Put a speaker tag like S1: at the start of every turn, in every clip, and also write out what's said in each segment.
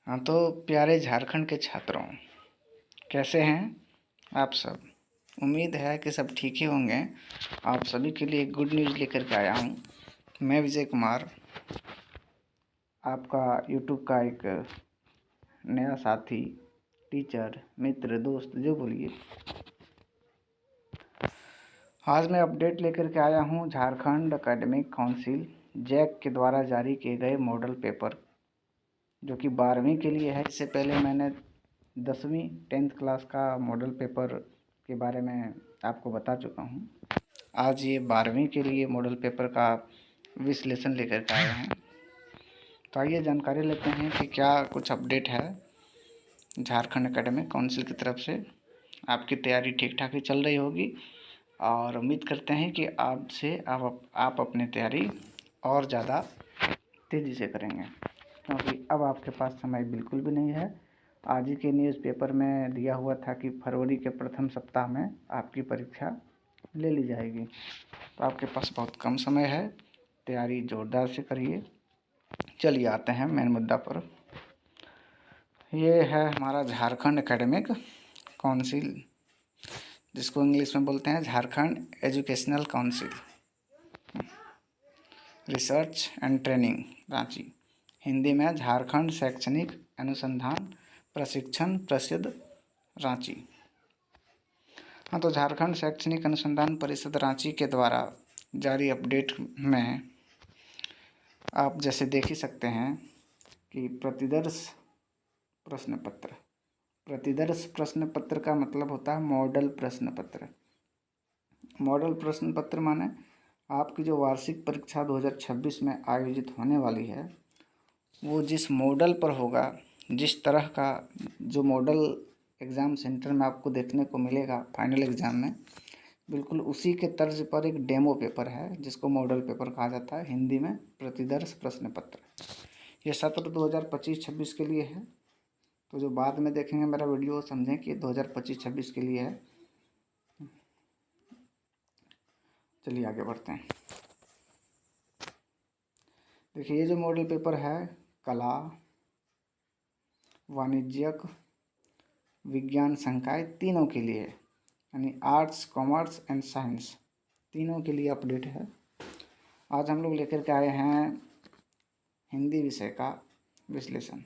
S1: हाँ तो प्यारे झारखंड के छात्रों, कैसे हैं आप सब। उम्मीद है कि सब ठीक ही होंगे। आप सभी के लिए गुड न्यूज़ लेकर के आया हूँ। मैं विजय कुमार, आपका यूट्यूब का एक नया साथी, टीचर, मित्र, दोस्त, जो बोलिए। आज मैं अपडेट लेकर के आया हूँ झारखंड एकेडमिक काउंसिल जैक के द्वारा जारी किए गए मॉडल पेपर, जो कि 12वीं के लिए है। इससे पहले मैंने 10वीं 10th क्लास का मॉडल पेपर के बारे में आपको बता चुका हूँ। आज ये 12वीं के लिए मॉडल पेपर का विश्लेषण लेकर के आए हैं। तो आइए जानकारी लेते हैं कि क्या कुछ अपडेट है झारखंड एकेडमिक काउंसिल की तरफ से। आपकी तैयारी ठीक ठाक ही चल रही होगी और उम्मीद करते हैं कि आपसे आप अपनी तैयारी और ज़्यादा तेज़ी से करेंगे, क्योंकि अब आपके पास समय बिल्कुल भी नहीं है। आज ही के न्यूज़पेपर में दिया हुआ था कि फरवरी के प्रथम सप्ताह में आपकी परीक्षा ले ली जाएगी, तो आपके पास बहुत कम समय है। तैयारी ज़ोरदार से करिए। चलिए आते हैं मेन मुद्दा पर। ये है हमारा झारखंड एकेडमिक काउंसिल, जिसको इंग्लिश में बोलते हैं Jharkhand educational council research and training Ranchi, Hindi में झारखंड शैक्षणिक अनुसंधान प्रशिक्षण परिषद रांची। हाँ तो झारखंड शैक्षणिक अनुसंधान परिषद रांची के द्वारा जारी अपडेट में आप जैसे देख ही सकते हैं कि प्रतिदर्श प्रश्न पत्र का मतलब होता है मॉडल प्रश्न पत्र। मॉडल प्रश्न पत्र माने आपकी जो वार्षिक परीक्षा 2026 में आयोजित होने वाली है, वो जिस मॉडल पर होगा, जिस तरह का जो मॉडल एग्ज़ाम सेंटर में आपको देखने को मिलेगा फाइनल एग्ज़ाम में, बिल्कुल उसी के तर्ज पर एक डेमो पेपर है जिसको मॉडल पेपर कहा जाता है, हिंदी में प्रतिदर्श प्रश्न पत्र। ये सत्र 2025-26 के लिए है। तो जो बाद में देखेंगे मेरा वीडियो समझें कि 2025-26 के लिए है। चलिए आगे बढ़ते हैं। देखिए, ये जो मॉडल पेपर है कला, वाणिज्यक, विज्ञान संकाय तीनों के लिए है, यानी आर्ट्स, कॉमर्स एंड साइंस तीनों के लिए अपडेट है। आज हम लोग लेकर के आए हैं हिंदी विषय का विश्लेषण।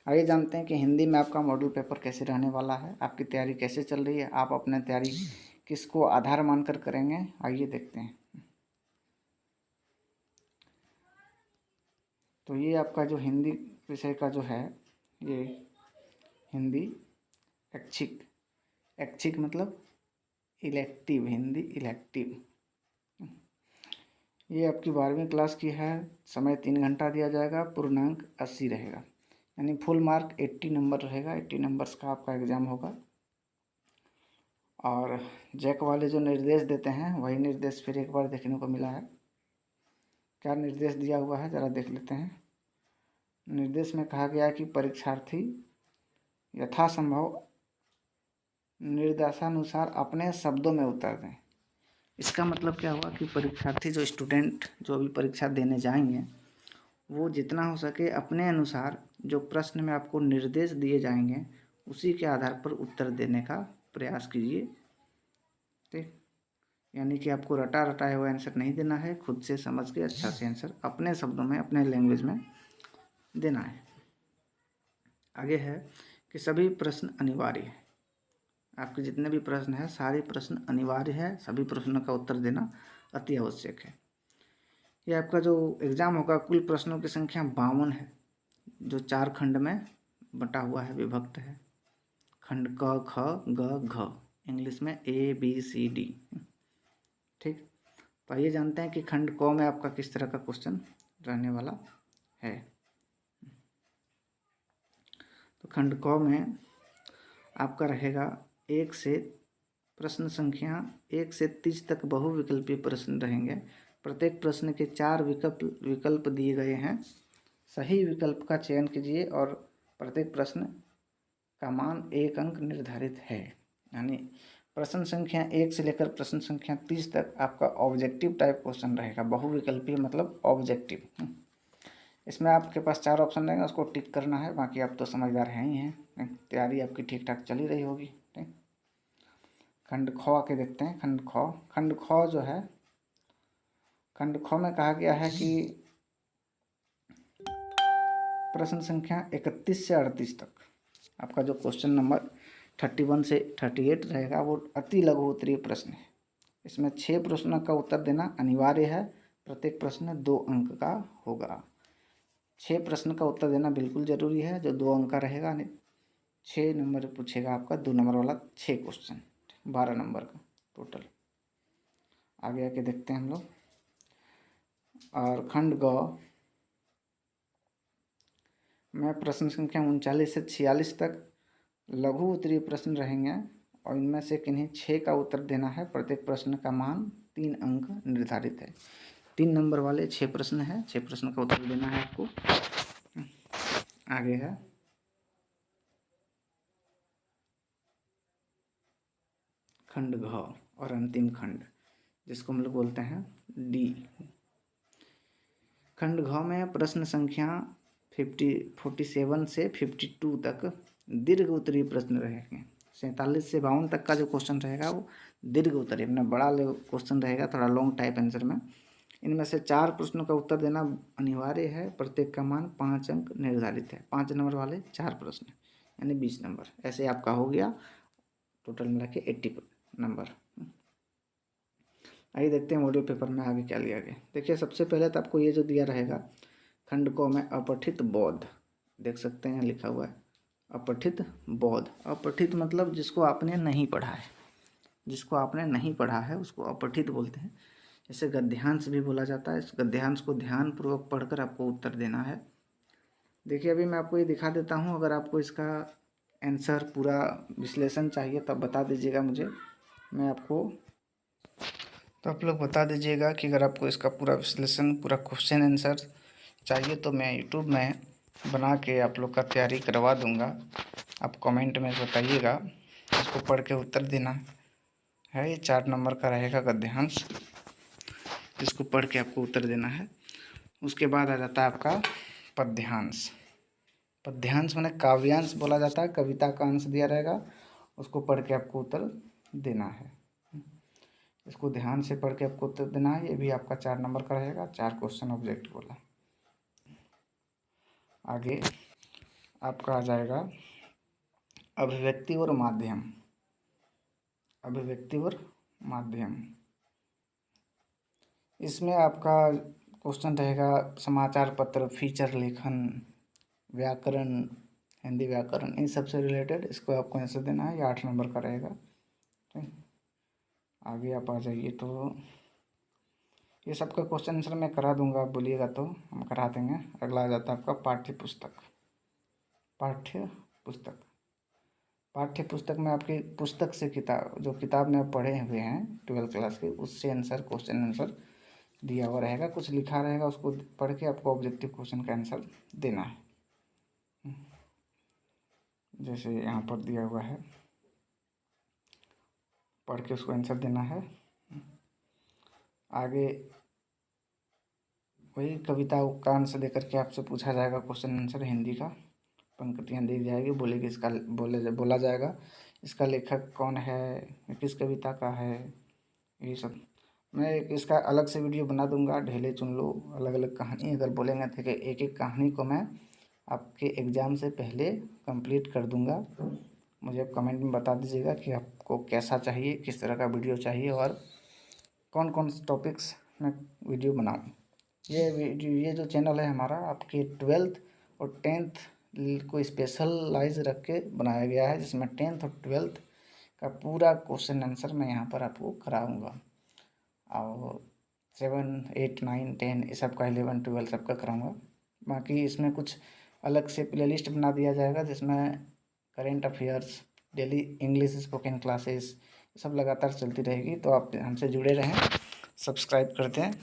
S1: आइए जानते हैं कि हिंदी में आपका मॉडल पेपर कैसे रहने वाला है, आपकी तैयारी कैसे चल रही है, आप अपने तैयारी किसको आधार मानकर करेंगे, आइए देखते हैं। तो ये आपका जो हिंदी विषय का जो है, ये हिंदी ऐच्छिक मतलब इलेक्टिव, हिंदी इलेक्टिव। ये आपकी 12वीं क्लास की है। समय 3 घंटा दिया जाएगा। पूर्णांक 80 रहेगा, यानी फुल मार्क 80 नंबर रहेगा। 80 नंबर्स का आपका एग्ज़ाम होगा। और जैक वाले जो निर्देश देते हैं वही निर्देश फिर एक बार देखने को मिला है। क्या निर्देश दिया हुआ है ज़रा देख लेते हैं। निर्देश में कहा गया है कि परीक्षार्थी यथासंभव निर्देशानुसार अपने शब्दों में उत्तर दें। इसका मतलब क्या हुआ कि परीक्षार्थी जो स्टूडेंट जो अभी परीक्षा देने जाएंगे, वो जितना हो सके अपने अनुसार जो प्रश्न में आपको निर्देश दिए जाएंगे उसी के आधार पर उत्तर देने का प्रयास कीजिए। ठीक, यानी कि आपको रटा रटाया हुआ आंसर नहीं देना है, खुद से समझ के अच्छा से आंसर अपने शब्दों में, अपने लैंग्वेज में देना है। आगे है कि सभी प्रश्न अनिवार्य है। आपके जितने भी प्रश्न हैं सारे प्रश्न अनिवार्य है, सभी प्रश्नों का उत्तर देना अति आवश्यक है। ये आपका जो एग्ज़ाम होगा, कुल प्रश्नों की संख्या 52 है, जो 4 खंड में बटा हुआ है, विभक्त है। खंड क, ख, ग, घ, इंग्लिश में ABCD। ठीक, तो आइए जानते हैं कि खंड क में आपका किस तरह का क्वेश्चन रहने वाला है। तो खंड क में आपका रहेगा 1 से प्रश्न संख्या 1 से 30 तक बहुविकल्पीय प्रश्न रहेंगे। प्रत्येक प्रश्न के 4 विकल्प दिए गए हैं। सही विकल्प का चयन कीजिए और प्रत्येक प्रश्न का मान 1 अंक निर्धारित है। यानी प्रश्न संख्या 1 से लेकर प्रश्न संख्या 30 तक आपका ऑब्जेक्टिव टाइप क्वेश्चन रहेगा। बहुविकल्पीय मतलब ऑब्जेक्टिव, इसमें आपके पास 4 ऑप्शन रहेंगे, उसको टिक करना है। बाकी आप तो समझदार हैं ही हैं, तैयारी आपकी ठीक ठाक चल ही रही होगी। ठीक, खंड ख आके देखते हैं। खंड ख जो है, खंड ख में कहा गया है कि प्रश्न संख्या 31 से 38 तक आपका जो क्वेश्चन नंबर 31 से 38 रहेगा वो अति लघु उत्तरीय प्रश्न है। इसमें 6 प्रश्नों का उत्तर देना अनिवार्य है। प्रत्येक प्रश्न 2 अंक का होगा। 6 प्रश्न का उत्तर देना बिल्कुल ज़रूरी है, जो 2 अंक का रहेगा। 6 नंबर पूछेगा आपका, 2 नंबर वाला 6 क्वेश्चन, 12 नंबर का टोटल। आगे आके देखते हैं हम लोग। और खंड ग में प्रश्न संख्या 39 से 46 तक लघु उत्तरीय प्रश्न रहेंगे और इनमें से किन्हीं 6 का उत्तर देना है। प्रत्येक प्रश्न का मान 3 अंक निर्धारित है। 3 नंबर वाले 6 प्रश्न हैं, 6 प्रश्न का उत्तर देना है आपको। आगे है खंड घ और अंतिम खंड, जिसको हम लोग बोलते हैं डी। खंड घ में प्रश्न संख्या 47 से 52 तक दीर्घ उत्तरीय प्रश्न रहेंगे। 47 से 52 तक का जो क्वेश्चन रहेगा वो दीर्घ उत्तरीय, अपना बड़ा क्वेश्चन रहेगा, थोड़ा लॉन्ग टाइप आंसर में। इनमें से 4 प्रश्नों का उत्तर देना अनिवार्य है। प्रत्येक का मान 5 अंक निर्धारित है। 5 नंबर वाले 4 प्रश्न यानी 20 नंबर, ऐसे आपका हो गया टोटल मिला के 80 नंबर। आइए देखते हैं मॉडल पेपर में आगे क्या लिया गया। देखिए, सबसे पहले तो आपको ये जो दिया रहेगा खंड को में अपठित बौद्ध, देख सकते हैं लिखा हुआ है अपठित बौद्ध। अपठित मतलब जिसको आपने नहीं पढ़ा है, जिसको आपने नहीं पढ़ा है उसको अपठित बोलते हैं। इसे गद्यांश भी बोला जाता है। इस गद्यांश को ध्यानपूर्वक पढ़कर आपको उत्तर देना है। देखिए, अभी मैं आपको ये दिखा देता हूँ। अगर आपको इसका आंसर पूरा विश्लेषण चाहिए तब बता दीजिएगा मुझे, मैं आपको, तो आप लोग बता दीजिएगा कि अगर आपको इसका पूरा विश्लेषण, पूरा क्वेश्चन आंसर चाहिए तो मैं यूट्यूब में बना के आप लोग का तैयारी करवा दूंगा। आप कमेंट में बताइएगा, इसको पढ़ के उत्तर देना है। ये 4 नंबर का रहेगा गद्यांश, जिसको पढ़ के आपको उत्तर देना है। उसके बाद आ जाता है आपका पद्यांश। पद्यांश माने काव्यांश बोला जाता है। कविता का अंश दिया रहेगा, उसको पढ़ के आपको उत्तर देना है। इसको ध्यान से पढ़ के आपको उत्तर देना है। ये भी आपका 4 नंबर का रहेगा। 4 क्वेश्चन ऑब्जेक्ट बोला। आगे आपका आ जाएगा अभिव्यक्ति और माध्यम। अभिव्यक्ति और माध्यम, इसमें आपका क्वेश्चन रहेगा समाचार पत्र, फीचर लेखन, व्याकरण, हिंदी व्याकरण, इन सब से रिलेटेड इसको आपको आंसर देना है। ये 8 नंबर का रहेगा। ठीक, आगे आप आ जाइए। तो ये सबका क्वेश्चन आंसर मैं करा दूंगा, आप बोलिएगा तो हम करा देंगे। अगला आ जाता है आपका पाठ्य पुस्तक। पाठ्य पुस्तक, पाठ्य पुस्तक में आपकी पुस्तक से किताब, जो किताब में आप पढ़े हुए हैं 12th क्लास की, उससे आंसर, क्वेश्चन आंसर दिया हुआ रहेगा। कुछ लिखा रहेगा, उसको पढ़ के आपको ऑब्जेक्टिव क्वेश्चन का आंसर देना है। जैसे यहाँ पर दिया हुआ है, पढ़ के उसको आंसर देना है। आगे वही कविता का आंसर देकर के आपसे पूछा जाएगा क्वेश्चन आंसर, हिंदी का। पंक्तियाँ दी जाएगी, बोलेगी इसका बोला जाएगा इसका लेखक कौन है, किस कविता का है। ये सब मैं इसका अलग से वीडियो बना दूंगा। ढेले चुन लो, अलग अलग कहानी अगर बोलेंगे तो एक एक कहानी को मैं आपके एग्ज़ाम से पहले कंप्लीट कर दूंगा। मुझे आप कमेंट में बता दीजिएगा कि आपको कैसा चाहिए, किस तरह का वीडियो चाहिए और कौन कौन से टॉपिक्स में वीडियो बनाऊँ। ये जो चैनल है हमारा, आपके 12th और 10th को स्पेशलाइज रख के बनाया गया है, जिसमें 10th और 12th का पूरा क्वेश्चन आंसर मैं यहाँ पर आपको कराऊँगा। और 7, 8, 9, 10 ये सब का, 11, 12 सबका कराऊँगा। बाकी इसमें कुछ अलग से प्लेलिस्ट बना दिया जाएगा, जिसमें current affairs, daily English spoken classes सब लगातार चलती रहेगी। तो आप हमसे जुड़े रहें, सब्सक्राइब करते हैं,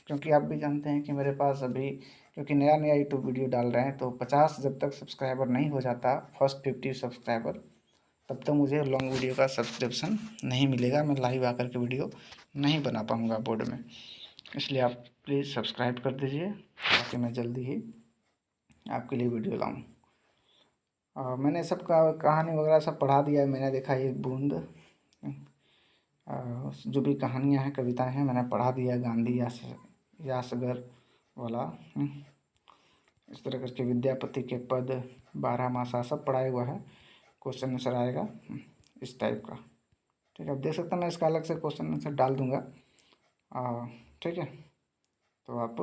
S1: क्योंकि आप भी जानते हैं कि मेरे पास अभी, क्योंकि नया नया यूट्यूब वीडियो डाल रहे हैं, तो 50 जब तक सब्सक्राइबर नहीं हो जाता, फर्स्ट 50 सब्सक्राइबर, तब तक मुझे लॉन्ग वीडियो का सब्सक्रिप्शन नहीं मिलेगा। मैं लाइव आकर के वीडियो नहीं बना पाऊँगा बोर्ड में। इसलिए आप प्लीज़ सब्सक्राइब कर दीजिए, ताकि मैं जल्दी ही आपके लिए वीडियो लाऊं। मैंने सब का कहानी वगैरह सब पढ़ा दिया है। मैंने देखा ये बूंद जो भी कहानियाँ हैं, कविताएं हैं, मैंने पढ़ा दिया है। गांधी यासगर वाला इस तरह करके विद्यापति के पद, 12 मासा सब पढ़ाया हुआ है। क्वेश्चन आंसर आएगा इस टाइप का। ठीक है, आप देख सकते हैं, मैं इसका अलग से क्वेश्चन आंसर डाल दूंगा। ठीक है, तो आप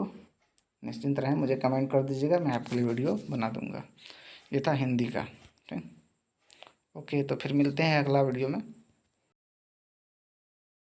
S1: निश्चिंत रहें, मुझे कमेंट कर दीजिएगा, मैं आपके लिए वीडियो बना दूंगा। ये था हिंदी का। ठीक, ओके, तो फिर मिलते हैं अगला वीडियो में।